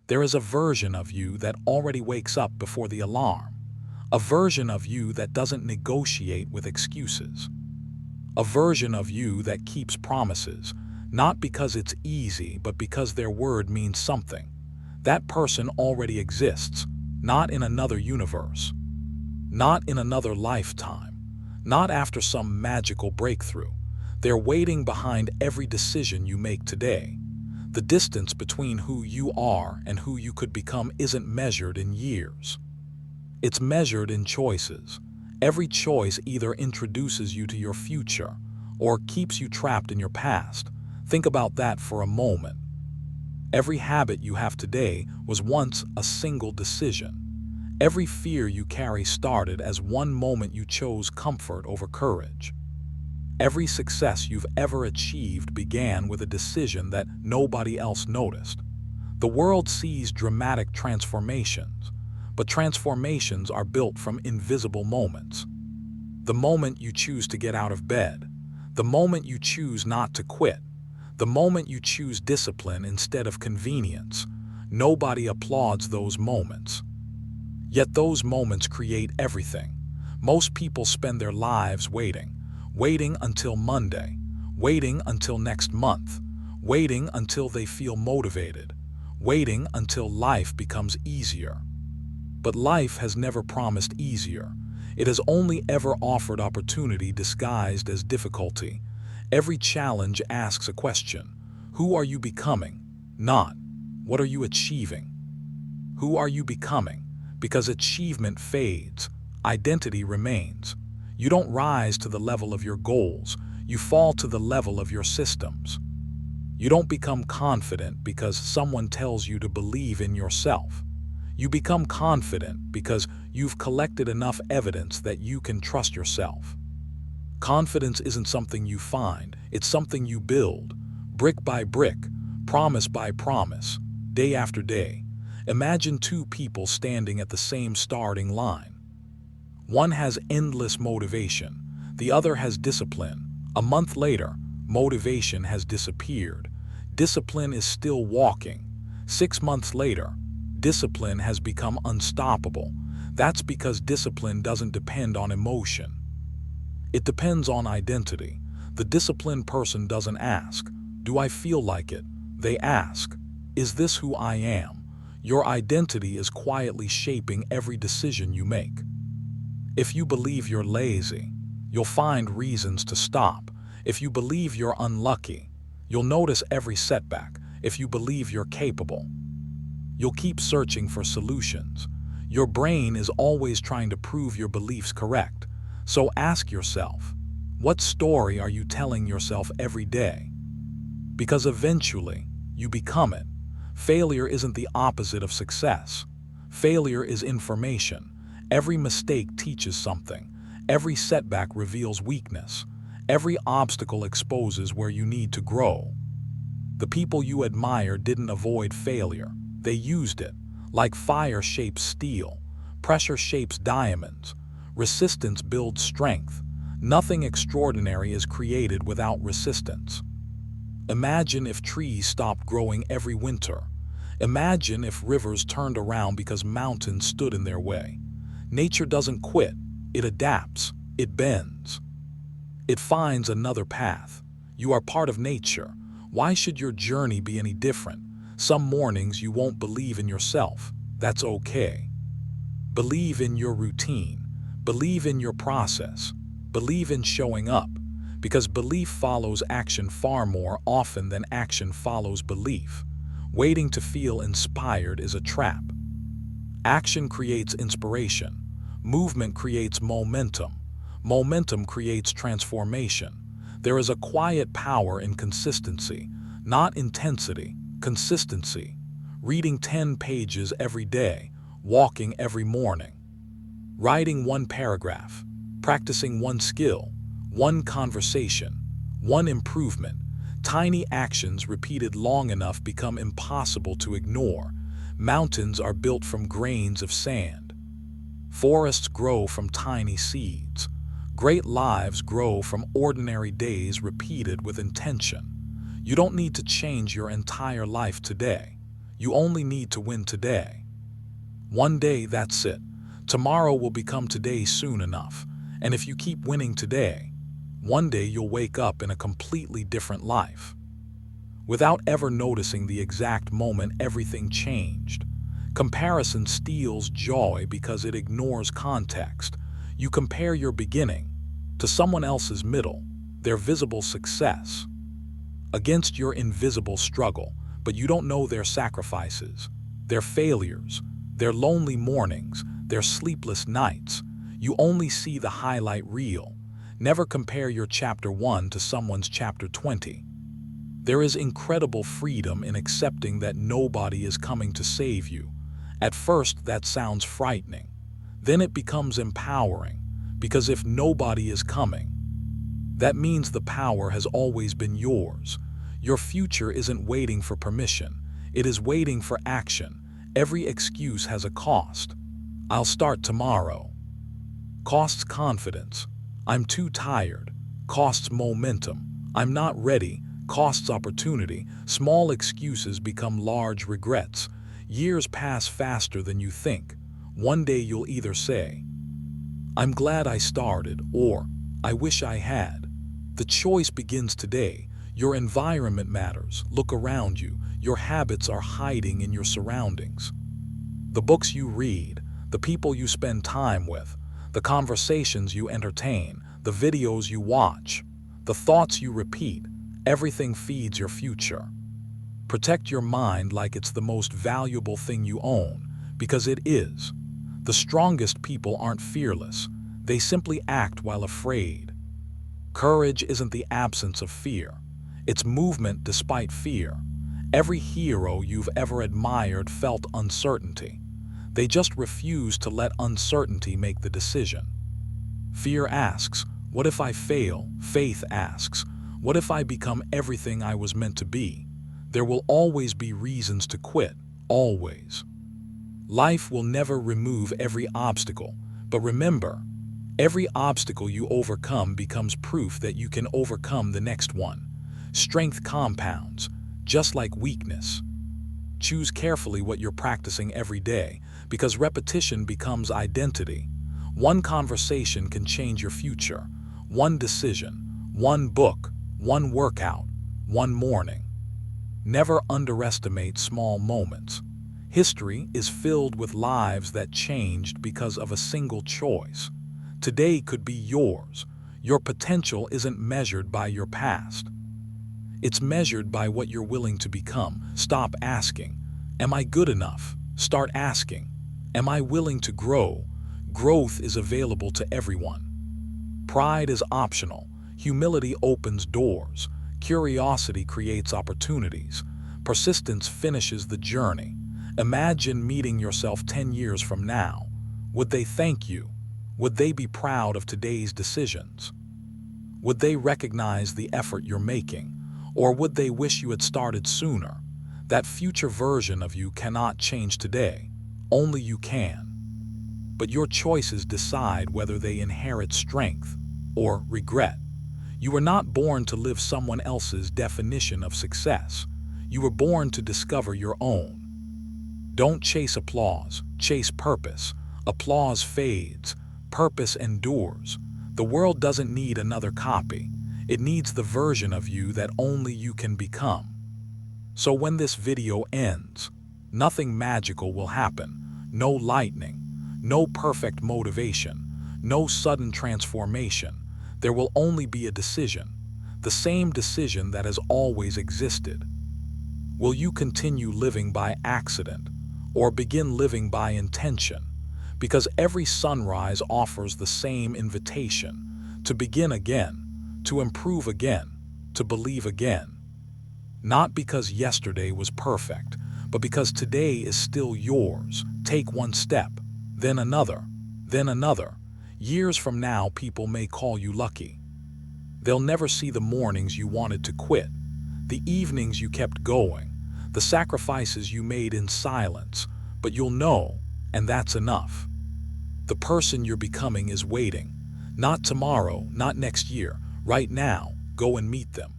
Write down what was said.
There is a version of you that already wakes up before the alarm, a version of you that doesn't negotiate with excuses, a version of you that keeps promises, not because it's easy, but because their word means something. That person already exists, not in another universe, not in another lifetime, not after some magical breakthrough. They're waiting behind every decision you make today. The distance between who you are and who you could become isn't measured in years. It's measured in choices. Every choice either introduces you to your future or keeps you trapped in your past. Think about that for a moment. Every habit you have today was once a single decision. Every fear you carry started as one moment you chose comfort over courage. Every success you've ever achieved began with a decision that nobody else noticed. The world sees dramatic transformations, but transformations are built from invisible moments. The moment you choose to get out of bed, the moment you choose not to quit, the moment you choose discipline instead of convenience. Nobody applauds those moments. Yet those moments create everything. Most people spend their lives waiting until Monday, waiting until next month, waiting until they feel motivated, waiting until life becomes easier. But life has never promised easier. It has only ever offered opportunity disguised as difficulty. Every challenge asks a question. Who are you becoming? Not, what are you achieving? Who are you becoming? Because achievement fades, identity remains. You don't rise to the level of your goals, you fall to the level of your systems. You don't become confident because someone tells you to believe in yourself. You become confident because you've collected enough evidence that you can trust yourself. Confidence isn't something you find, it's something you build, brick by brick, promise by promise, day after day. Imagine two people standing at the same starting line. One has endless motivation, the other has discipline. A month later, motivation has disappeared. Discipline is still walking. 6 months later, discipline has become unstoppable. That's because discipline doesn't depend on emotion. It depends on identity. The disciplined person doesn't ask, "Do I feel like it?" They ask, "Is this who I am?" Your identity is quietly shaping every decision you make. If you believe you're lazy, you'll find reasons to stop. If you believe you're unlucky, you'll notice every setback. If you believe you're capable, you'll keep searching for solutions. Your brain is always trying to prove your beliefs correct. So ask yourself, what story are you telling yourself every day? Because eventually, you become it. Failure isn't the opposite of success. Failure is information. Every mistake teaches something. Every setback reveals weakness. Every obstacle exposes where you need to grow. The people you admire didn't avoid failure. They used it. Like fire shapes steel, pressure shapes diamonds, resistance builds strength. Nothing extraordinary is created without resistance. Imagine if trees stopped growing every winter. Imagine if rivers turned around because mountains stood in their way. Nature doesn't quit, it adapts, it bends. It finds another path. You are part of nature. Why should your journey be any different? Some mornings you won't believe in yourself. That's okay. Believe in your routine. Believe in your process. Believe in showing up. Because belief follows action far more often than action follows belief. Waiting to feel inspired is a trap. Action creates inspiration. Movement creates momentum. Momentum creates transformation. There is a quiet power in consistency, not intensity, consistency. Reading 10 pages every day, walking every morning, writing one paragraph, practicing one skill, one conversation, one improvement. Tiny actions repeated long enough become impossible to ignore. Mountains are built from grains of sand. Forests grow from tiny seeds. Great lives grow from ordinary days repeated with intention. You don't need to change your entire life today. You only need to win today. One day, that's it. Tomorrow will become today soon enough. And if you keep winning today, one day you'll wake up in a completely different life. Without ever noticing the exact moment everything changed. Comparison steals joy because it ignores context. You compare your beginning to someone else's middle, their visible success, against your invisible struggle, but you don't know their sacrifices, their failures, their lonely mornings, their sleepless nights. You only see the highlight reel. Never compare your chapter 1 to someone's chapter 20. There is incredible freedom in accepting that nobody is coming to save you. At first, that sounds frightening. Then it becomes empowering, because if nobody is coming, that means the power has always been yours. Your future isn't waiting for permission. It is waiting for action. Every excuse has a cost. I'll start tomorrow. Costs confidence. I'm too tired. Costs momentum. I'm not ready. Costs opportunity. Small excuses become large regrets. Years pass faster than you think. One day you'll either say, I'm glad I started, or I wish I had. The choice begins today. Your environment matters. Look around you. Your habits are hiding in your surroundings. The books you read, the people you spend time with, the conversations you entertain, the videos you watch, the thoughts you repeat, everything feeds your future. Protect your mind like it's the most valuable thing you own, because it is. The strongest people aren't fearless. They simply act while afraid. Courage isn't the absence of fear. It's movement despite fear. Every hero you've ever admired felt uncertainty. They just refused to let uncertainty make the decision. Fear asks, what if I fail? Faith asks, what if I become everything I was meant to be? There will always be reasons to quit, always. Life will never remove every obstacle, but remember, every obstacle you overcome becomes proof that you can overcome the next one. Strength compounds, just like weakness. Choose carefully what you're practicing every day, because repetition becomes identity. One conversation can change your future. One decision, one book, one workout, one morning. Never underestimate small moments. History is filled with lives that changed because of a single choice. Today could be yours. Your potential isn't measured by your past. It's measured by what you're willing to become. Stop asking, am I good enough? Start asking, am I willing to grow? Growth is available to everyone. Pride is optional. Humility opens doors. Curiosity creates opportunities. Persistence finishes the journey. Imagine meeting yourself 10 years from now. Would they thank you? Would they be proud of today's decisions? Would they recognize the effort you're making? Or would they wish you had started sooner? That future version of you cannot change today. Only you can. But your choices decide whether they inherit strength or regret. You were not born to live someone else's definition of success. You were born to discover your own. Don't chase applause, chase purpose. Applause fades, purpose endures. The world doesn't need another copy. It needs the version of you that only you can become. So when this video ends, nothing magical will happen. No lightning, no perfect motivation, no sudden transformation. There will only be a decision, the same decision that has always existed. Will you continue living by accident or begin living by intention? Because every sunrise offers the same invitation: to begin again, to improve again, to believe again. Not because yesterday was perfect, but because today is still yours. Take one step, then another, then another. Years from now, people may call you lucky. They'll never see the mornings you wanted to quit, the evenings you kept going, the sacrifices you made in silence, but you'll know, and that's enough. The person you're becoming is waiting. Not tomorrow, not next year. Right now, go and meet them.